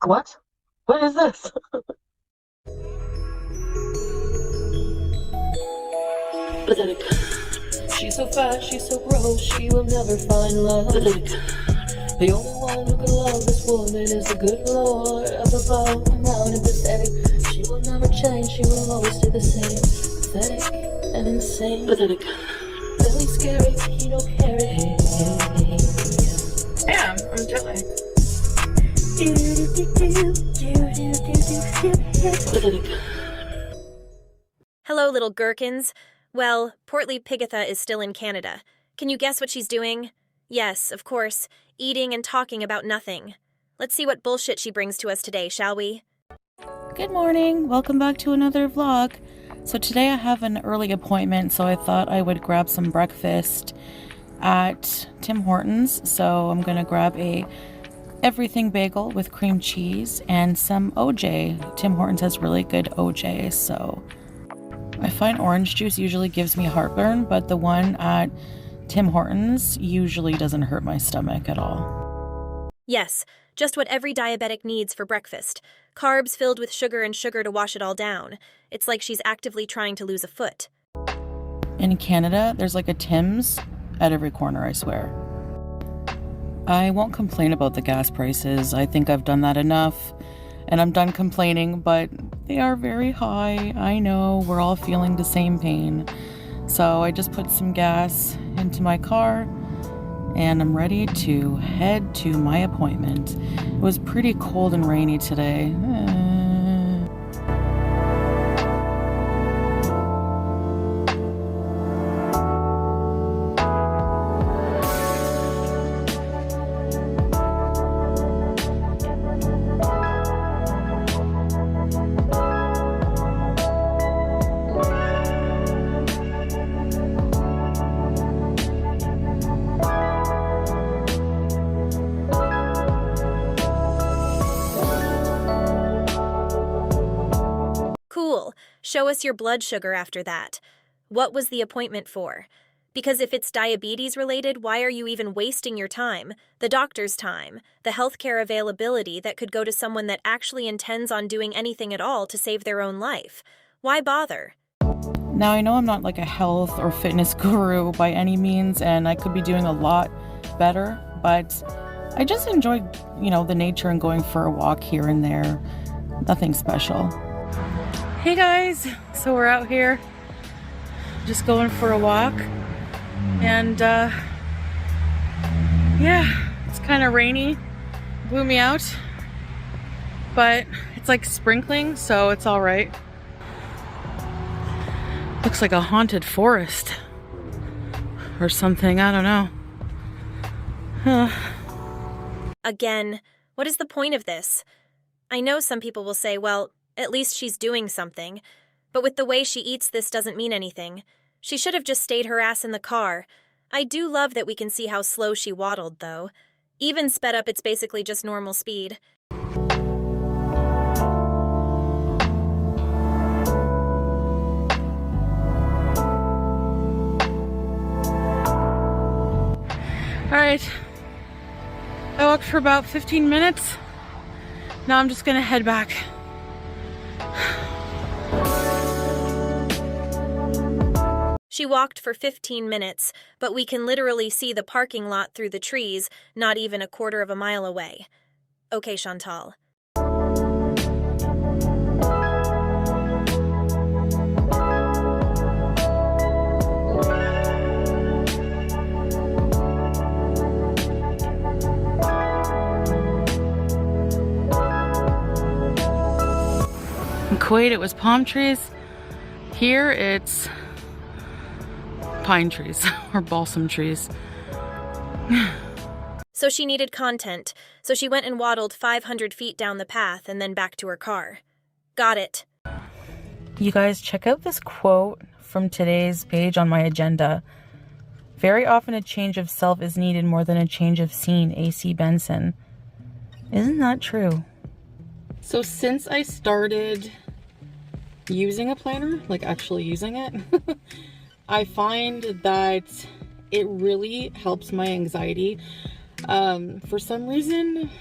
What? What is this? Pathetic. She's so fat, she's so gross, she will never find love. Pathetic. The only one who can love this woman is the good Lord up above. Proud and pathetic. She will never change, she will always stay the same. Pathetic and insane. Pathetic. Really scary, you don't care it. Damn, I'm jelly. Pathetic. Hello, little gherkins. Well, Portly Pigatha is still in Canada. Can you guess what she's doing? Yes, of course, eating and talking about nothing. Let's see what bullshit she brings to us today, shall we? Good morning, welcome back to another vlog. So today I have an early appointment, so I thought I would grab some breakfast at Tim Hortons. So I'm gonna grab a everything bagel with cream cheese and some OJ. Tim Hortons has really good OJ, so I find orange juice usually gives me heartburn, but the one at Tim Hortons usually doesn't hurt my stomach at all. Yes, just what every diabetic needs for breakfast. Carbs filled with sugar and sugar to wash it all down. It's like she's actively trying to lose a foot. In Canada, there's like a Tim's at every corner, I swear. I won't complain about the gas prices. I think I've done that enough, and I'm done complaining, but they are very high. I know, we're all feeling the same pain. So I just put some gas into my car, and I'm ready to head to my appointment. It was pretty cold and rainy today. Cool. Show us your blood sugar after that. What was the appointment for? Because if it's diabetes related, why are you even wasting your time, the doctor's time, the healthcare availability that could go to someone that actually intends on doing anything at all to save their own life? Why bother? Now, I know I'm not like a health or fitness guru by any means, and I could be doing a lot better, but I just enjoy, the nature and going for a walk here and there. Nothing special. Hey guys, so we're out here just going for a walk, and yeah, it's kind of rainy, blew me out, but it's like sprinkling, so it's all right. Looks like a haunted forest or something, I don't know. Again, what is the point of this? I know some people will say, well, at least she's doing something. But with the way she eats, this doesn't mean anything. She should have just stayed her ass in the car. I do love that we can see how slow she waddled, though. Even sped up, it's basically just normal speed. Alright, I walked for about 15 minutes. Now I'm just gonna head back. She walked for 15 minutes, but we can literally see the parking lot through the trees, not even a quarter of a mile away. Okay, Chantal. In Kuwait, it was palm trees. Here, it's pine trees or balsam trees. So she needed content, so she went and waddled 500 feet down the path and then back to her car. Got it. You guys, check out this quote from today's page on my agenda. Very often a change of self is needed more than a change of scene, A.C. Benson. Isn't that true? So since I started using a planner, like actually using it, I find that it really helps my anxiety. For some reason,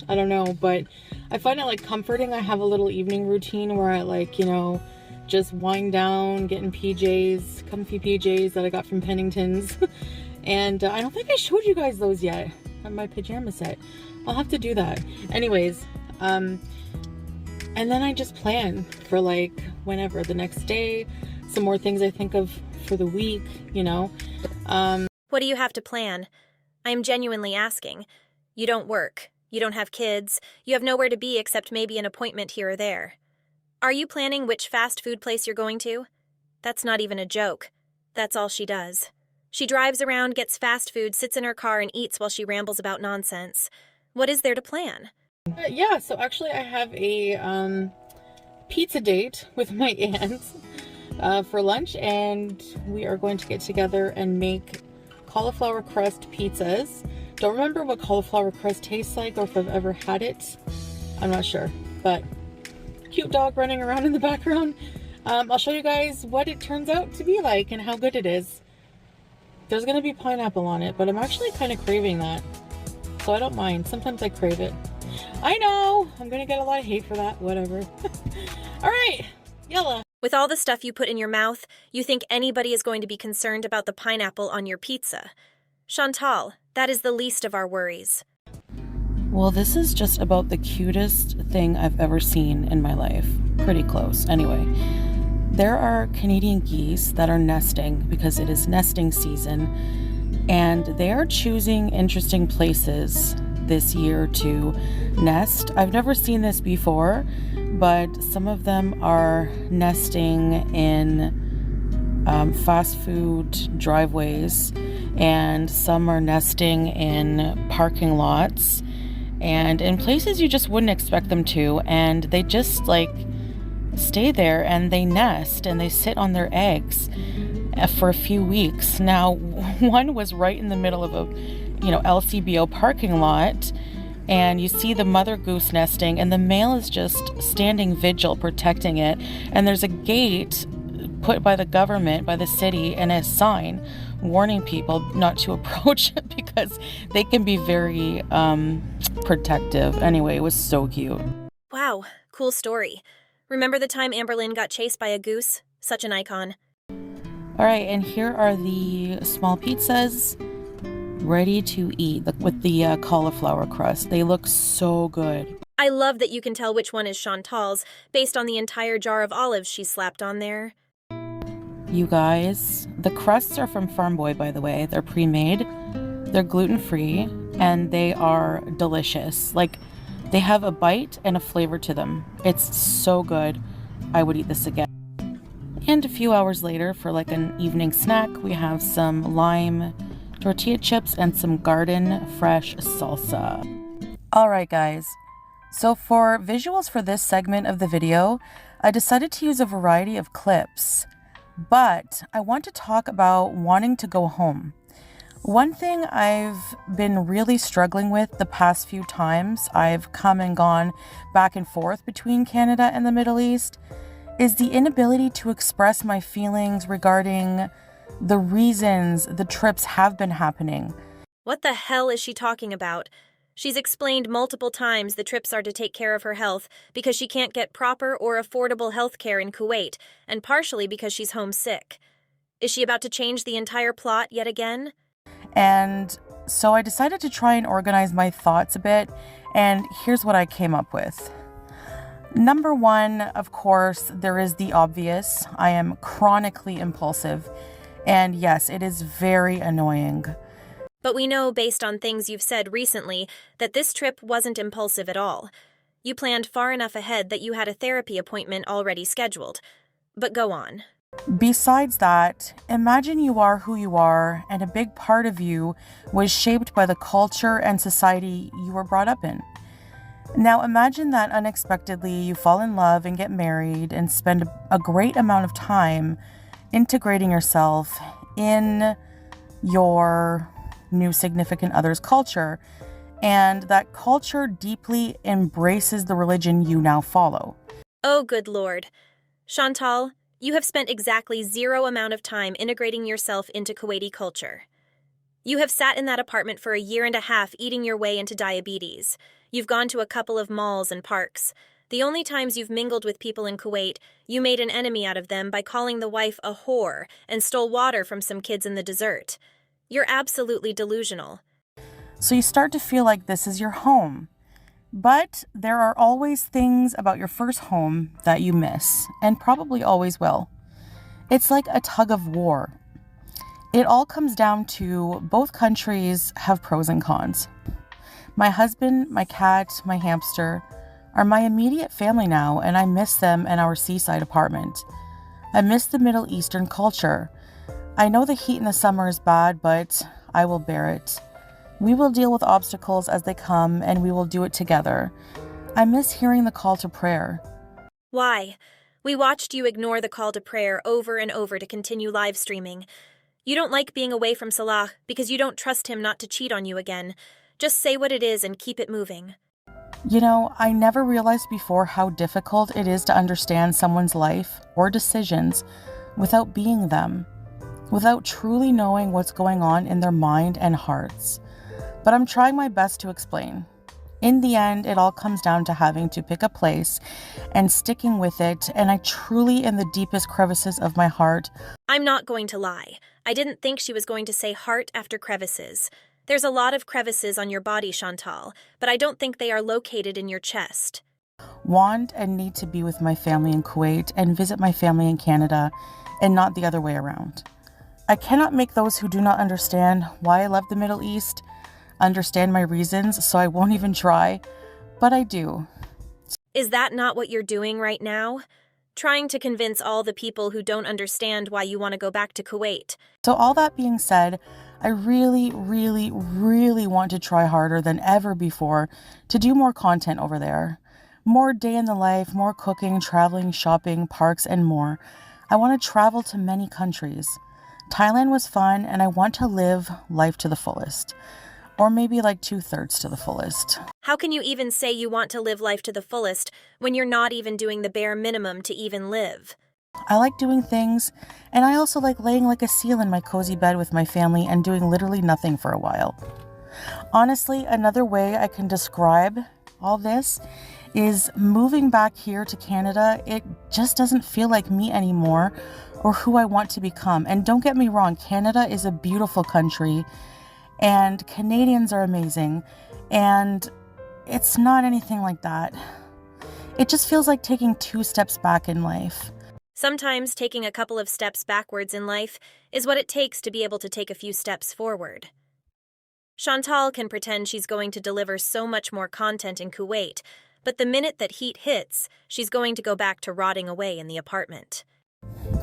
I don't know, but I find it like comforting. I have a little evening routine where I like, you know, just wind down, getting PJs, comfy PJs that I got from Pennington's. And I don't think I showed you guys those yet on my pajama set. I'll have to do that. Anyways, and then I just plan for like whenever, the next day, some more things I think of for the week, you know. What do you have to plan? I am genuinely asking. You don't work. You don't have kids. You have nowhere to be except maybe an appointment here or there. Are you planning which fast food place you're going to? That's not even a joke. That's all she does. She drives around, gets fast food, sits in her car, and eats while she rambles about nonsense. What is there to plan? Yeah, so actually I have a pizza date with my aunt for lunch, and we are going to get together and make cauliflower crust pizzas. Don't remember what cauliflower crust tastes like or if I've ever had it. I'm not sure, but cute dog running around in the background. I'll show you guys what it turns out to be like and how good it is. There's gonna be pineapple on it, but I'm actually kind of craving that, so I don't mind. Sometimes I crave it. I know I'm gonna get a lot of hate for that, whatever. All right, yalla. With all the stuff you put in your mouth, you think anybody is going to be concerned about the pineapple on your pizza. Chantal, that is the least of our worries. Well, this is just about the cutest thing I've ever seen in my life. Pretty close. Anyway, there are Canadian geese that are nesting because it is nesting season, and they are choosing interesting places this year to nest. I've never seen this before, but some of them are nesting in fast food driveways, and some are nesting in parking lots and in places you just wouldn't expect them to, and they just like stay there and they nest and they sit on their eggs for a few weeks. Now, one was right in the middle of a, you know, LCBO parking lot, and you see the mother goose nesting and the male is just standing vigil protecting it, and there's a gate put by the government, by the city, and a sign warning people not to approach it because they can be very protective. Anyway, it was so cute. Wow, cool story. Remember the time Amberlynn got chased by a goose? Such an icon. All right, and here are the small pizzas ready to eat with the cauliflower crust. They look so good. I love that you can tell which one is Chantal's based on the entire jar of olives she slapped on there. You guys, the crusts are from Farm Boy, by the way. They're pre-made, they're gluten-free, and they are delicious. Like, they have a bite and a flavor to them. It's so good. I would eat this again. And a few hours later, for like an evening snack, we have some lime tortilla chips and some garden fresh salsa. All right, guys. So for visuals for this segment of the video, I decided to use a variety of clips. But I want to talk about wanting to go home. One thing I've been really struggling with the past few times I've come and gone back and forth between Canada and the Middle East is the inability to express my feelings regarding the reasons the trips have been happening. What the hell is she talking about? She's explained multiple times the trips are to take care of her health because she can't get proper or affordable health care in Kuwait, and partially because she's homesick. Is she about to change the entire plot yet again? And so I decided to try and organize my thoughts a bit, and here's what I came up with. Number one, of course, there is the obvious. I am chronically impulsive, and yes, it is very annoying. But we know, based on things you've said recently, that this trip wasn't impulsive at all. You planned far enough ahead that you had a therapy appointment already scheduled. But go on. Besides that, imagine you are who you are, and a big part of you was shaped by the culture and society you were brought up in. Now imagine that unexpectedly you fall in love and get married and spend a great amount of time integrating yourself in your new significant other's culture, and that culture deeply embraces the religion you now follow. Oh, good Lord. Chantal, you have spent exactly zero amount of time integrating yourself into Kuwaiti culture. You have sat in that apartment for a year and a half eating your way into diabetes. You've gone to a couple of malls and parks. The only times you've mingled with people in Kuwait, you made an enemy out of them by calling the wife a whore and stole water from some kids in the desert. You're absolutely delusional. So you start to feel like this is your home. But there are always things about your first home that you miss, and probably always will. It's like a tug of war. It all comes down to both countries have pros and cons. My husband, my cat, my hamster are my immediate family now, and I miss them in our seaside apartment. I miss the Middle Eastern culture. I know the heat in the summer is bad, but I will bear it. We will deal with obstacles as they come, and we will do it together. I miss hearing the call to prayer. Why? We watched you ignore the call to prayer over and over to continue live streaming. You don't like being away from Salah because you don't trust him not to cheat on you again. Just say what it is and keep it moving. You know, I never realized before how difficult it is to understand someone's life or decisions without being them, without truly knowing what's going on in their mind and hearts. But I'm trying my best to explain. In the end, it all comes down to having to pick a place and sticking with it, and I truly, in the deepest crevices of my heart... I'm not going to lie. I didn't think she was going to say heart after crevices. There's a lot of crevices on your body, Chantal, but I don't think they are located in your chest. Want and need to be with my family in Kuwait and visit my family in Canada, and not the other way around. I cannot make those who do not understand why I love the Middle East understand my reasons, so I won't even try, but I do. Is that not what you're doing right now? Trying to convince all the people who don't understand why you want to go back to Kuwait. So all that being said, I really, really, really want to try harder than ever before to do more content over there. More day in the life, more cooking, traveling, shopping, parks, and more. I want to travel to many countries. Thailand was fun, and I want to live life to the fullest. Or maybe like 2/3 to the fullest. How can you even say you want to live life to the fullest when you're not even doing the bare minimum to even live? I like doing things, and I also like laying like a seal in my cozy bed with my family and doing literally nothing for a while. Honestly, another way I can describe all this is moving back here to Canada. It just doesn't feel like me anymore or who I want to become. And don't get me wrong, Canada is a beautiful country and Canadians are amazing, and it's not anything like that. It just feels like taking 2 steps back in life. Sometimes taking a couple of steps backwards in life is what it takes to be able to take a few steps forward. Chantal can pretend she's going to deliver so much more content in Kuwait, but the minute that heat hits, she's going to go back to rotting away in the apartment.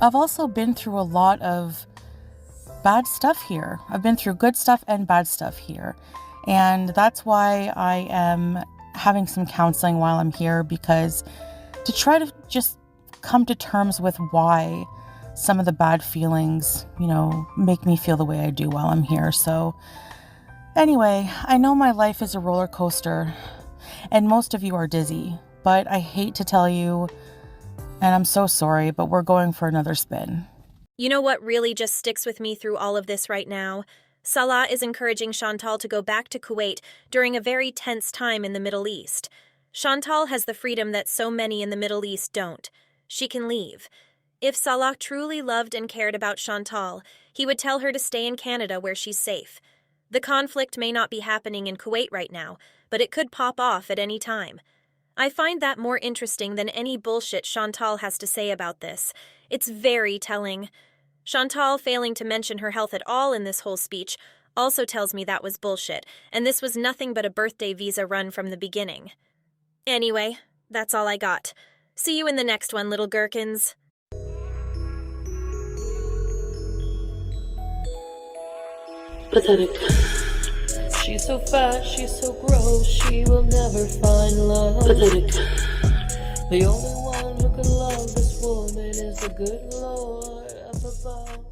I've also been through a lot of bad stuff here. I've been through good stuff and bad stuff here. And that's why I am having some counseling while I'm here, because to try to just come to terms with why some of the bad feelings, make me feel the way I do while I'm here. So anyway, I know my life is a roller coaster and most of you are dizzy, but I hate to tell you, and I'm so sorry, but we're going for another spin. You know what really just sticks with me through all of this right now? Salah is encouraging Chantal to go back to Kuwait during a very tense time in the Middle East. Chantal has the freedom that so many in the Middle East don't. She can leave. If Salah truly loved and cared about Chantal, he would tell her to stay in Canada where she's safe. The conflict may not be happening in Kuwait right now, but it could pop off at any time. I find that more interesting than any bullshit Chantal has to say about this. It's very telling. Chantal failing to mention her health at all in this whole speech also tells me that was bullshit, and this was nothing but a birthday visa run from the beginning. Anyway, that's all I got. See you in the next one, little gherkins. Pathetic. She's so fat, she's so gross, she will never find love. Pathetic. The only one who can love this woman is the good Lord up above.